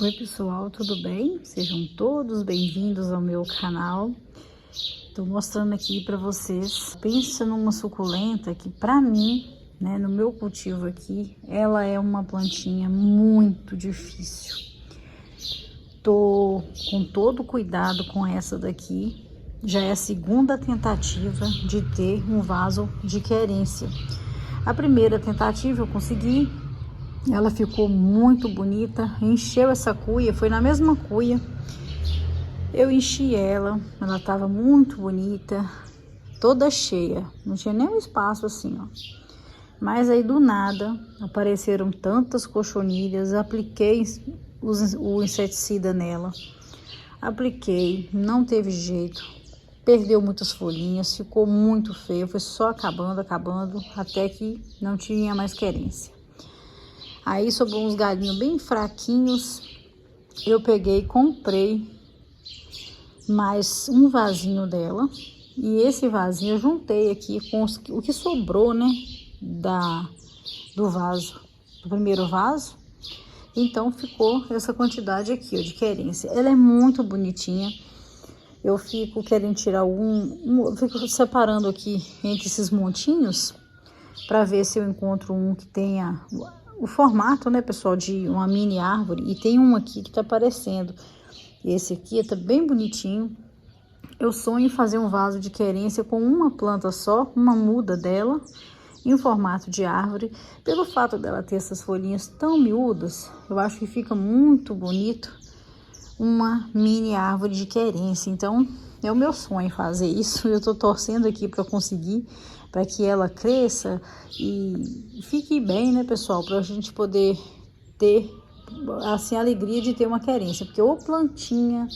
Oi pessoal, tudo bem? Sejam todos bem-vindos ao meu canal. Estou mostrando aqui para vocês. Pensa numa suculenta que para mim, né, no meu cultivo aqui, ela é uma plantinha muito difícil. Tô com todo cuidado com essa daqui. Já é a segunda tentativa de ter um vaso de querência. A primeira tentativa eu consegui. Ela ficou muito bonita, encheu essa cuia, foi na mesma cuia. Eu enchi ela estava muito bonita, toda cheia, não tinha nem um espaço assim, ó. Mas aí do nada apareceram tantas cochonilhas, apliquei o inseticida nela, apliquei, não teve jeito, perdeu muitas folhinhas, ficou muito feio, foi só acabando, até que não tinha mais querência. Aí sobrou uns galinhos bem fraquinhos, eu peguei e comprei mais um vasinho dela. E esse vasinho eu juntei aqui com o que sobrou, né, do vaso, do primeiro vaso. Então ficou essa quantidade aqui, ó, de querência. Ela é muito bonitinha. Eu fico querendo tirar eu fico separando aqui entre esses montinhos para ver se eu encontro um que tenha o formato, né, pessoal, de uma mini árvore. E tem um aqui que tá aparecendo. Esse aqui tá bem bonitinho. Eu sonho em fazer um vaso de querência com uma planta só, uma muda dela, em formato de árvore. Pelo fato dela ter essas folhinhas tão miúdas, eu acho que fica muito bonito uma mini árvore de querência. Então, é o meu sonho fazer isso. Eu tô torcendo aqui para conseguir, para que ela cresça e fique bem, né, pessoal? Para a gente poder ter, assim, a alegria de ter uma querência. Porque ou plantinha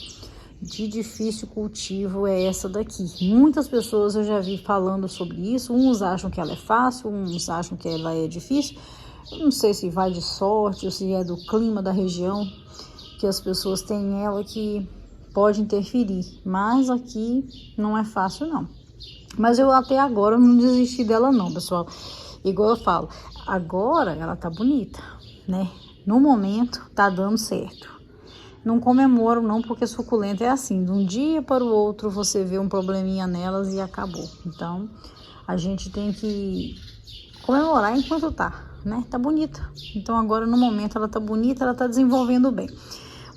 de difícil cultivo é essa daqui. Muitas pessoas eu já vi falando sobre isso. Uns acham que ela é fácil, uns acham que ela é difícil. Eu não sei se vai de sorte ou se é do clima da região que as pessoas têm ela que pode interferir, mas aqui não é fácil não. Mas eu até agora não desisti dela não, pessoal. Igual eu falo, agora ela tá bonita, né? No momento tá dando certo. Não comemoro não, porque suculenta é assim, de um dia para o outro você vê um probleminha nelas e acabou. Então a gente tem que comemorar enquanto tá, né? Tá bonita. Então agora no momento ela tá bonita, ela tá desenvolvendo bem.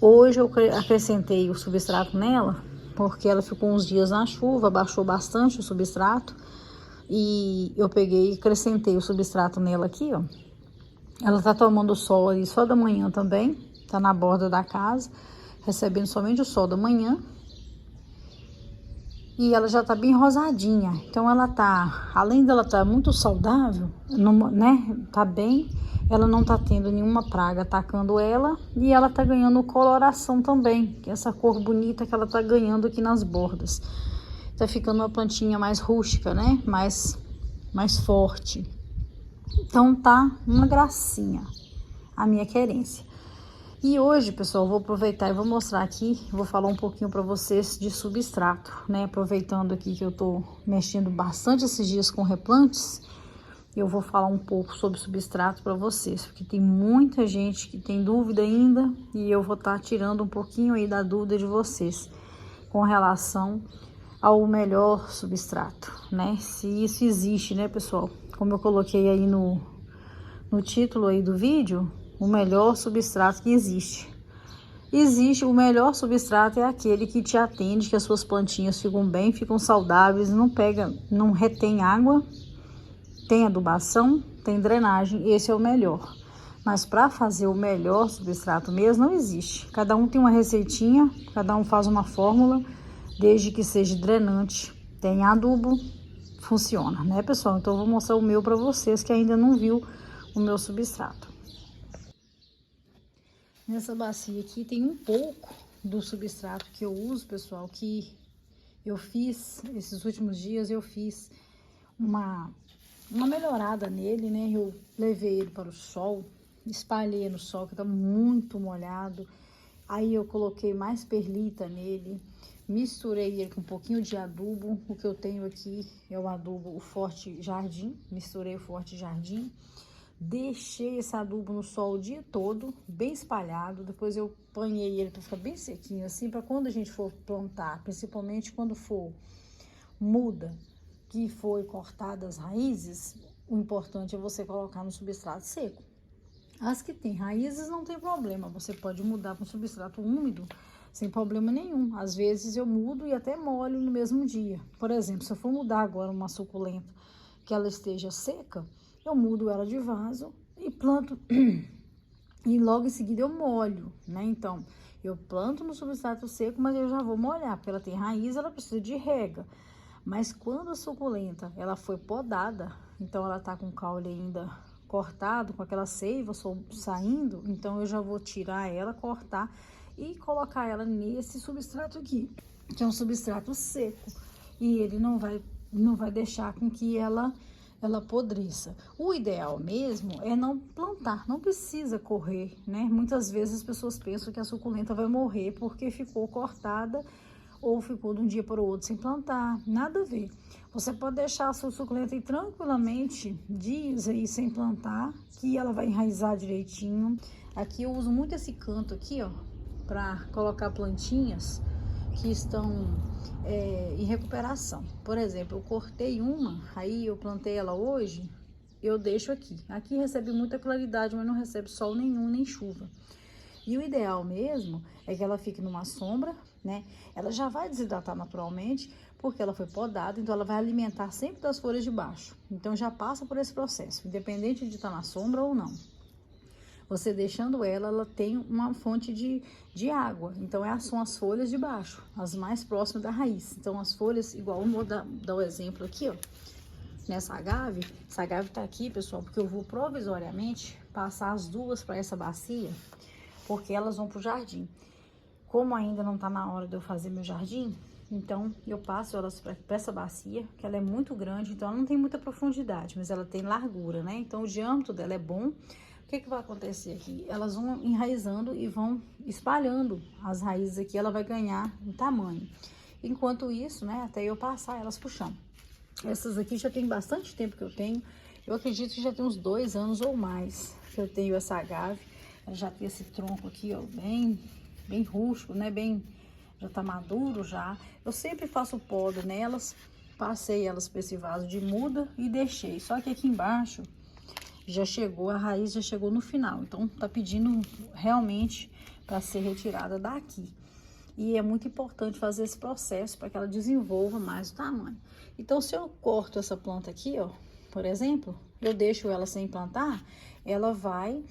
Hoje eu acrescentei o substrato nela, porque ela ficou uns dias na chuva, baixou bastante o substrato. E eu peguei e acrescentei o substrato nela aqui, ó. Ela tá tomando sol ali só da manhã também, tá na borda da casa, recebendo somente o sol da manhã. E ela já tá bem rosadinha, então ela tá, além dela tá muito saudável, né, tá bem, ela não tá tendo nenhuma praga atacando ela e ela tá ganhando coloração também, que é essa cor bonita que ela tá ganhando aqui nas bordas. Tá ficando uma plantinha mais rústica, né, mais forte. Então tá uma gracinha a minha querência. E hoje, pessoal, eu vou aproveitar e vou mostrar aqui, vou falar um pouquinho para vocês de substrato, né? Aproveitando aqui que eu tô mexendo bastante esses dias com replantes, eu vou falar um pouco sobre substrato para vocês, porque tem muita gente que tem dúvida ainda e eu vou estar tirando um pouquinho aí da dúvida de vocês com relação ao melhor substrato, né? Se isso existe, né, pessoal? Como eu coloquei aí no título aí do vídeo, o melhor substrato que existe. O melhor substrato é aquele que te atende, que as suas plantinhas ficam bem, ficam saudáveis, não retém água, tem adubação, tem drenagem, esse é o melhor. Mas para fazer o melhor substrato mesmo, não existe. Cada um tem uma receitinha, cada um faz uma fórmula, desde que seja drenante, tem adubo, funciona, né, pessoal? Então eu vou mostrar o meu para vocês que ainda não viu o meu substrato. Nessa bacia aqui tem um pouco do substrato que eu uso, pessoal, que eu fiz, esses últimos dias eu fiz uma melhorada nele, né? Eu levei ele para o sol, espalhei no sol, que tá muito molhado. Aí eu coloquei mais perlita nele, misturei ele com um pouquinho de adubo. O que eu tenho aqui é o adubo, o Forte Jardim, misturei o Forte Jardim. Deixei esse adubo no sol o dia todo, bem espalhado. Depois eu panhei ele para ficar bem sequinho assim, para quando a gente for plantar, principalmente quando for muda, que foi cortada as raízes, o importante é você colocar no substrato seco. As que tem raízes não tem problema, você pode mudar para um substrato úmido sem problema nenhum. Às vezes eu mudo e até molho no mesmo dia. Por exemplo, se eu for mudar agora uma suculenta que ela esteja seca, eu mudo ela de vaso e planto e logo em seguida eu molho, né? Então, eu planto no substrato seco, mas eu já vou molhar, porque ela tem raiz, ela precisa de rega. Mas quando a suculenta, ela foi podada, então ela tá com o caule ainda cortado, com aquela seiva saindo, então eu já vou tirar ela, cortar e colocar ela nesse substrato aqui, que é um substrato seco. E ele não vai deixar com que ela apodreça. O ideal mesmo é não plantar, não precisa correr, né? Muitas vezes as pessoas pensam que a suculenta vai morrer porque ficou cortada ou ficou de um dia para o outro sem plantar, nada a ver. Você pode deixar a sua suculenta aí tranquilamente dias aí sem plantar, que ela vai enraizar direitinho. Aqui eu uso muito esse canto aqui, ó, para colocar plantinhas que estão em recuperação. Por exemplo, eu cortei uma, aí eu plantei ela hoje, eu deixo aqui. Aqui recebe muita claridade, mas não recebe sol nenhum, nem chuva. E o ideal mesmo é que ela fique numa sombra, né? Ela já vai desidratar naturalmente, porque ela foi podada, então ela vai alimentar sempre das folhas de baixo. Então já passa por esse processo, independente de estar na sombra ou não. Você deixando ela tem uma fonte de água. Então, são as folhas de baixo, as mais próximas da raiz. Então, as folhas, igual eu vou dar o exemplo aqui, ó. Nessa agave, essa agave tá aqui, pessoal, porque eu vou provisoriamente passar as duas para essa bacia, porque elas vão pro jardim. Como ainda não tá na hora de eu fazer meu jardim, então eu passo elas para essa bacia, que ela é muito grande, então ela não tem muita profundidade, mas ela tem largura, né? Então, o diâmetro dela é bom. O que vai acontecer aqui? Elas vão enraizando e vão espalhando as raízes aqui, ela vai ganhar em tamanho. Enquanto isso, né, até eu passar elas pro chão. Essas aqui já tem bastante tempo que eu tenho. Eu acredito que já tem uns 2 anos ou mais que eu tenho essa agave. Ela já tem esse tronco aqui, ó, bem rústico, né, já tá maduro já. Eu sempre faço poda nelas, passei elas para esse vaso de muda e deixei. Só que aqui embaixo já chegou, a raiz já chegou no final, então tá pedindo realmente para ser retirada daqui. E é muito importante fazer esse processo para que ela desenvolva mais o tamanho. Então, se eu corto essa planta aqui, ó, por exemplo, eu deixo ela sem plantar, ela vai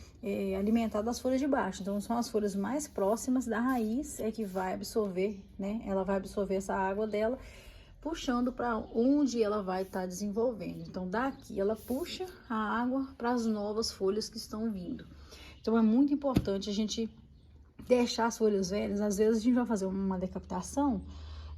alimentar das folhas de baixo. Então, são as folhas mais próximas da raiz que vai absorver, né? Ela vai absorver essa água dela, puxando para onde ela vai estar desenvolvendo. Então, daqui ela puxa a água para as novas folhas que estão vindo. Então, é muito importante a gente deixar as folhas velhas. Às vezes a gente vai fazer uma decapitação,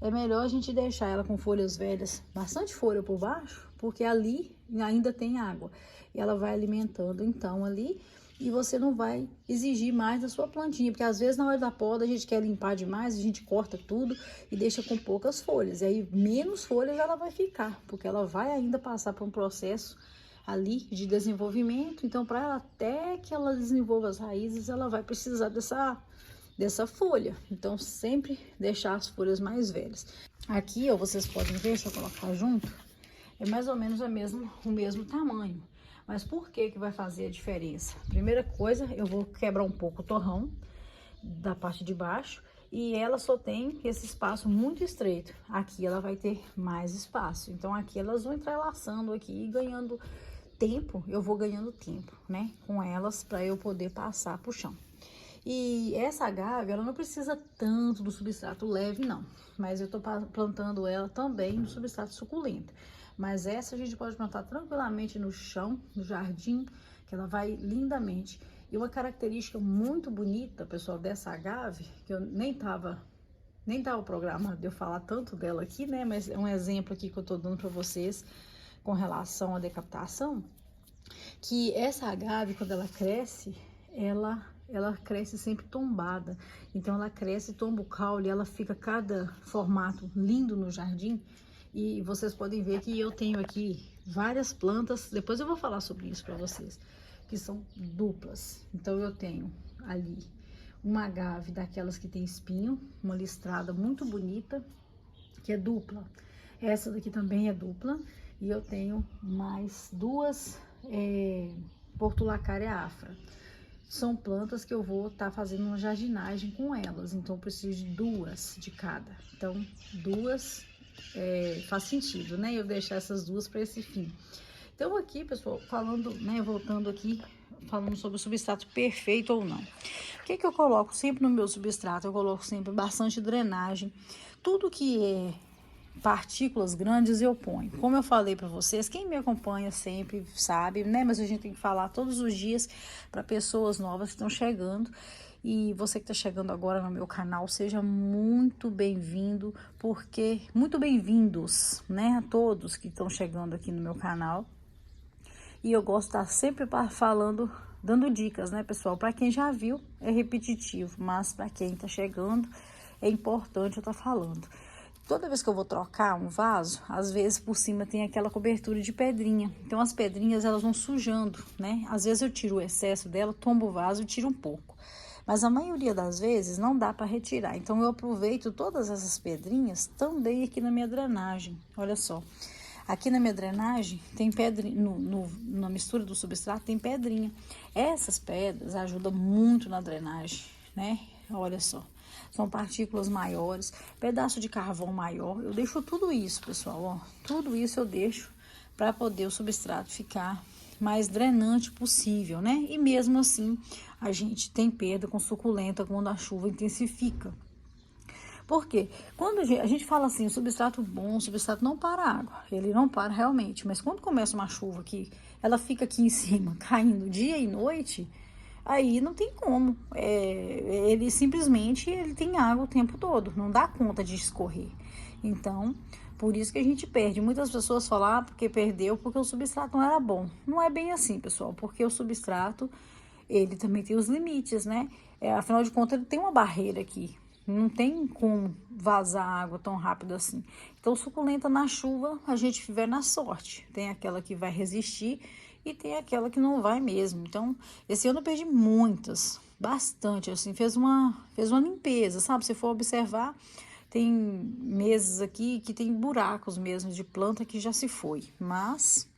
é melhor a gente deixar ela com folhas velhas, bastante folha por baixo, porque ali ainda tem água. E ela vai alimentando então ali, e você não vai exigir mais da sua plantinha, porque às vezes na hora da poda a gente quer limpar demais, a gente corta tudo e deixa com poucas folhas. E aí menos folhas ela vai ficar, porque ela vai ainda passar por um processo ali de desenvolvimento. Então, para ela, até que ela desenvolva as raízes, ela vai precisar dessa folha. Então, sempre deixar as folhas mais velhas. Aqui, ó, vocês podem ver, deixa eu colocar junto, é mais ou menos o mesmo tamanho. Mas por que vai fazer a diferença? Primeira coisa, eu vou quebrar um pouco o torrão da parte de baixo, e ela só tem esse espaço muito estreito. Aqui ela vai ter mais espaço. Então, aqui elas vão entrelaçando aqui e ganhando tempo. Eu vou ganhando tempo, né, com elas, para eu poder passar pro chão. E essa agave, ela não precisa tanto do substrato leve, não. Mas eu tô plantando ela também no substrato suculento. Mas essa a gente pode plantar tranquilamente no chão, no jardim, que ela vai lindamente. E uma característica muito bonita, pessoal, dessa agave, que eu nem tava programado de eu falar tanto dela aqui, né? Mas é um exemplo aqui que eu tô dando para vocês com relação à decapitação, que essa agave, quando ela cresce, ela cresce sempre tombada. Então, ela cresce, tomba o caule, ela fica cada formato lindo no jardim. E vocês podem ver que eu tenho aqui várias plantas, depois eu vou falar sobre isso para vocês, que são duplas. Então eu tenho ali uma agave daquelas que tem espinho, uma listrada muito bonita, que é dupla. Essa daqui também é dupla. E eu tenho mais duas Portulacaria afra. São plantas que eu vou estar fazendo uma jardinagem com elas, então eu preciso de duas de cada. Então, duas faz sentido, né? Eu deixar essas duas para esse fim. Então, aqui, pessoal, falando, né? Voltando aqui, falando sobre o substrato perfeito ou não. O que eu coloco sempre no meu substrato? Eu coloco sempre bastante drenagem. Tudo que é partículas grandes eu ponho. Como eu falei para vocês, quem me acompanha sempre sabe, né? Mas a gente tem que falar todos os dias para pessoas novas que estão chegando. E você que está chegando agora no meu canal, seja muito bem-vindo, porque muito bem-vindos, né? A todos que estão chegando aqui no meu canal. E eu gosto de estar sempre falando, dando dicas, né, pessoal? Para quem já viu, é repetitivo, mas para quem está chegando, é importante eu estar falando. Toda vez que eu vou trocar um vaso, às vezes por cima tem aquela cobertura de pedrinha. Então, as pedrinhas, elas vão sujando, né? Às vezes eu tiro o excesso dela, tombo o vaso e tiro um pouco. Mas a maioria das vezes não dá para retirar. Então, eu aproveito todas essas pedrinhas também aqui na minha drenagem. Olha só. Aqui na minha drenagem tem pedrinha, na mistura do substrato tem pedrinha. Essas pedras ajudam muito na drenagem, né? Olha só. São partículas maiores, pedaço de carvão maior. Eu deixo tudo isso, pessoal, ó. Tudo isso eu deixo para poder o substrato ficar mais drenante possível, né? E mesmo assim, a gente tem perda com suculenta quando a chuva intensifica. Por quê? Quando a gente fala assim, o substrato bom, o substrato não para a água. Ele não para realmente, mas quando começa uma chuva aqui, ela fica aqui em cima, caindo dia e noite... Aí não tem como, ele simplesmente tem água o tempo todo, não dá conta de escorrer. Então, por isso que a gente perde. Muitas pessoas falam, porque perdeu, porque o substrato não era bom. Não é bem assim, pessoal, porque o substrato, ele também tem os limites, né? Afinal de contas, ele tem uma barreira aqui. Não tem como vazar água tão rápido assim. Então, suculenta na chuva, a gente vive na sorte. Tem aquela que vai resistir e tem aquela que não vai mesmo. Então, esse ano eu perdi muitas, bastante, assim, fez uma limpeza, sabe? Se for observar, tem meses aqui que tem buracos mesmo de planta que já se foi. Mas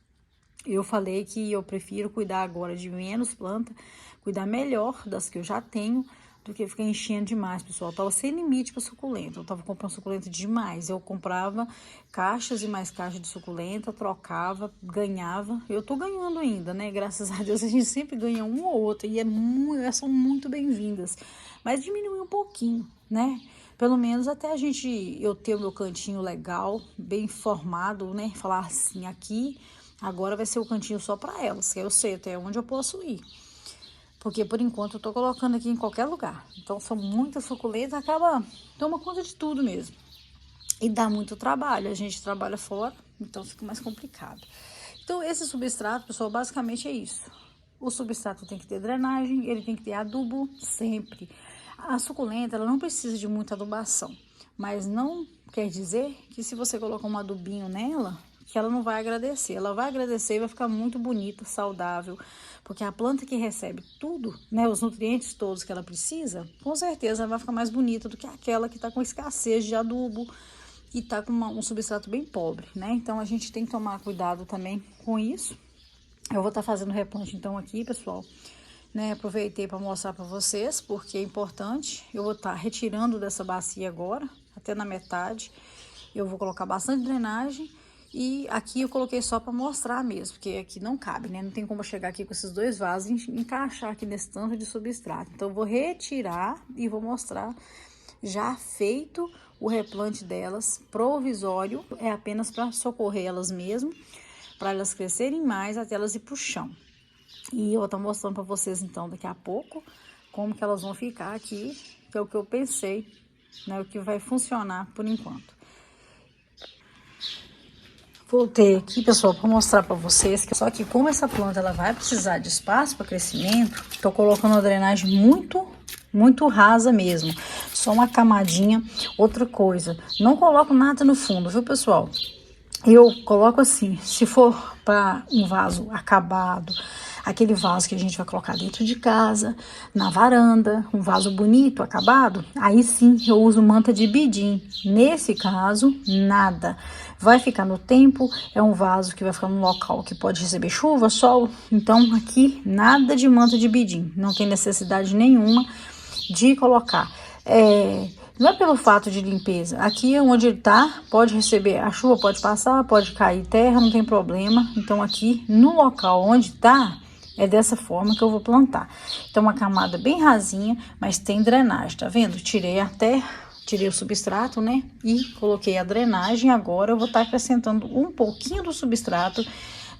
eu falei que eu prefiro cuidar agora de menos planta, cuidar melhor das que eu já tenho, do que ficar enchendo demais, pessoal. Eu tava sem limite para suculenta, eu tava comprando suculenta demais. Eu comprava caixas e mais caixas de suculenta, trocava, ganhava. Eu tô ganhando ainda, né? Graças a Deus a gente sempre ganha um ou outro e elas são muito bem-vindas. Mas diminui um pouquinho, né? Pelo menos até eu ter o meu cantinho legal, bem formado, né? Falar assim, aqui agora vai ser o cantinho só para elas, que eu sei até onde eu posso ir. Porque, por enquanto, eu tô colocando aqui em qualquer lugar. Então, são muitas suculentas, toma conta de tudo mesmo. E dá muito trabalho, a gente trabalha fora, então fica mais complicado. Então, esse substrato, pessoal, basicamente é isso. O substrato tem que ter drenagem, ele tem que ter adubo sempre. A suculenta, ela não precisa de muita adubação. Mas não quer dizer que se você colocar um adubinho nela, que ela não vai agradecer. Ela vai agradecer e vai ficar muito bonita, saudável. Porque a planta que recebe tudo, né, os nutrientes todos que ela precisa, com certeza ela vai ficar mais bonita do que aquela que está com escassez de adubo e está com um substrato bem pobre, né? Então, a gente tem que tomar cuidado também com isso. Eu vou estar fazendo replante, então, aqui, pessoal, né? Aproveitei para mostrar para vocês, porque é importante. Eu vou estar retirando dessa bacia agora, até na metade. Eu vou colocar bastante drenagem. E aqui eu coloquei só para mostrar mesmo, porque aqui não cabe, né? Não tem como eu chegar aqui com esses dois vasos e encaixar aqui nesse tanto de substrato. Então, eu vou retirar e vou mostrar já feito o replante delas, provisório. É apenas para socorrer elas mesmo, para elas crescerem mais até elas ir pro chão. E eu vou estar mostrando para vocês, então, daqui a pouco, como que elas vão ficar aqui, que é o que eu pensei, né? O que vai funcionar por enquanto. Voltei aqui, pessoal, para mostrar para vocês que só que como essa planta ela vai precisar de espaço para crescimento, tô colocando uma drenagem muito rasa mesmo, só uma camadinha. Outra coisa, não coloco nada no fundo, viu, pessoal? Eu coloco assim, se for para um vaso acabado, aquele vaso que a gente vai colocar dentro de casa, na varanda, um vaso bonito, acabado, aí sim eu uso manta de bidim. Nesse caso, nada. Vai ficar no tempo, é um vaso que vai ficar num local que pode receber chuva, sol, então aqui nada de manta de bidim, não tem necessidade nenhuma de colocar. Não é pelo fato de limpeza, aqui é onde ele tá, pode receber, a chuva pode passar, pode cair terra, não tem problema. Então aqui no local onde tá, é dessa forma que eu vou plantar. Então uma camada bem rasinha, mas tem drenagem, tá vendo? Tirei a terra, tirei o substrato, né? E coloquei a drenagem, agora eu vou estar acrescentando um pouquinho do substrato,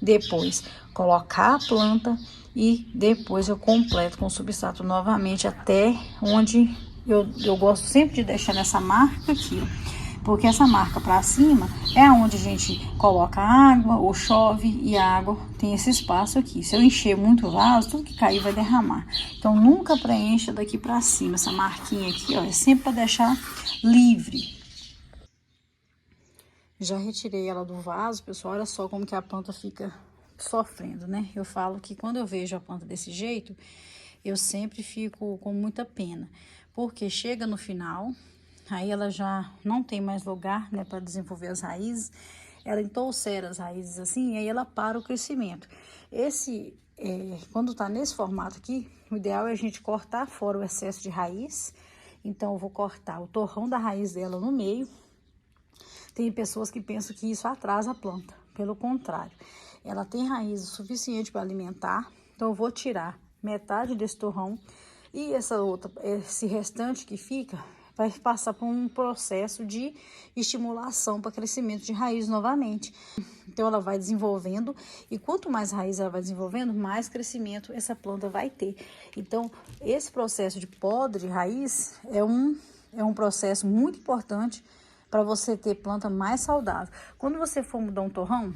depois colocar a planta e depois eu completo com o substrato novamente até onde eu gosto sempre de deixar nessa marca aqui, ó, porque essa marca para cima é onde a gente coloca água ou chove e a água tem esse espaço aqui. Se eu encher muito o vaso, tudo que cair vai derramar. Então nunca preencha daqui para cima. Essa marquinha aqui, ó, é sempre para deixar livre. Já retirei ela do vaso, pessoal. Olha só como que a planta fica sofrendo, né? Eu falo que quando eu vejo a planta desse jeito, eu sempre fico com muita pena, porque chega no final, aí ela já não tem mais lugar, né, para desenvolver as raízes, ela entolcera as raízes assim, e aí ela para o crescimento. Quando tá nesse formato aqui, o ideal é a gente cortar fora o excesso de raiz. Então eu vou cortar o torrão da raiz dela no meio. Tem pessoas que pensam que isso atrasa a planta, pelo contrário, ela tem raiz o suficiente para alimentar, então eu vou tirar metade desse torrão e esse restante que fica vai passar por um processo de estimulação para crescimento de raiz novamente. Então ela vai desenvolvendo e quanto mais raiz ela vai desenvolvendo, mais crescimento essa planta vai ter. Então esse processo de poda de raiz é um processo muito importante para você ter planta mais saudável. Quando você for mudar um torrão,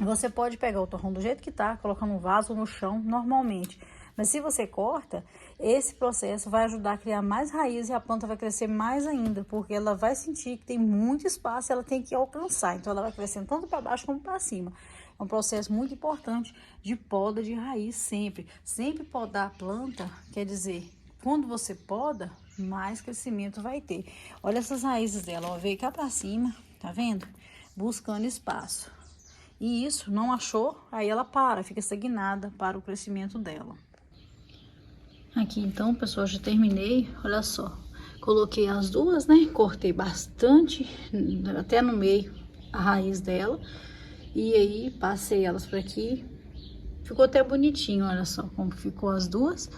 você pode pegar o torrão do jeito que tá, colocar no vaso ou no chão normalmente. Mas se você corta, esse processo vai ajudar a criar mais raiz e a planta vai crescer mais ainda, porque ela vai sentir que tem muito espaço e ela tem que alcançar. Então ela vai crescendo tanto para baixo como para cima. É um processo muito importante de poda de raiz sempre. Sempre podar a planta, quer dizer, quando você poda, mais crescimento vai ter. Olha essas raízes dela, ó, veio cá para cima, tá vendo? Buscando espaço. E isso, não achou, aí ela fica estagnada para o crescimento dela. Aqui então, pessoal, já terminei, olha só. Coloquei as duas, né? Cortei bastante, até no meio, a raiz dela. E aí, passei elas por aqui. Ficou até bonitinho, olha só como ficou as duas.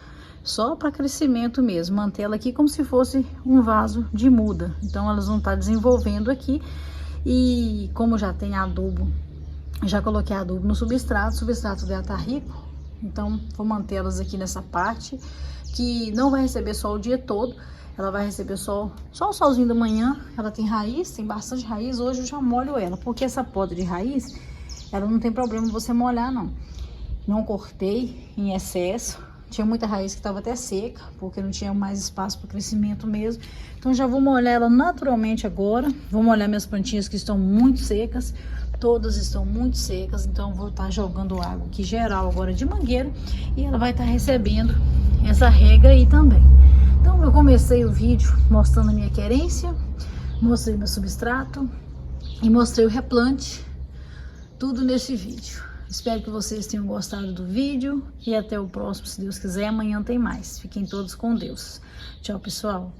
Só para crescimento mesmo, manter ela aqui como se fosse um vaso de muda. Então, elas vão estar desenvolvendo aqui. E como já tem adubo, já coloquei adubo no substrato, o substrato dela tá rico, então vou mantê-las aqui nessa parte, que não vai receber sol o dia todo, ela vai receber só o solzinho da manhã. Ela tem raiz, tem bastante raiz, hoje eu já molho ela, porque essa poda de raiz, ela não tem problema você molhar não. Não cortei em excesso, tinha muita raiz que estava até seca, porque não tinha mais espaço para crescimento mesmo. Então já vou molhar ela naturalmente agora, vou molhar minhas plantinhas que estão muito secas. Todas estão muito secas, então vou estar jogando água aqui geral agora de mangueira e ela vai estar recebendo essa rega aí também. Então eu comecei o vídeo mostrando a minha querência, mostrei meu substrato e mostrei o replante, tudo nesse vídeo. Espero que vocês tenham gostado do vídeo e até o próximo, se Deus quiser. Amanhã tem mais. Fiquem todos com Deus. Tchau, pessoal.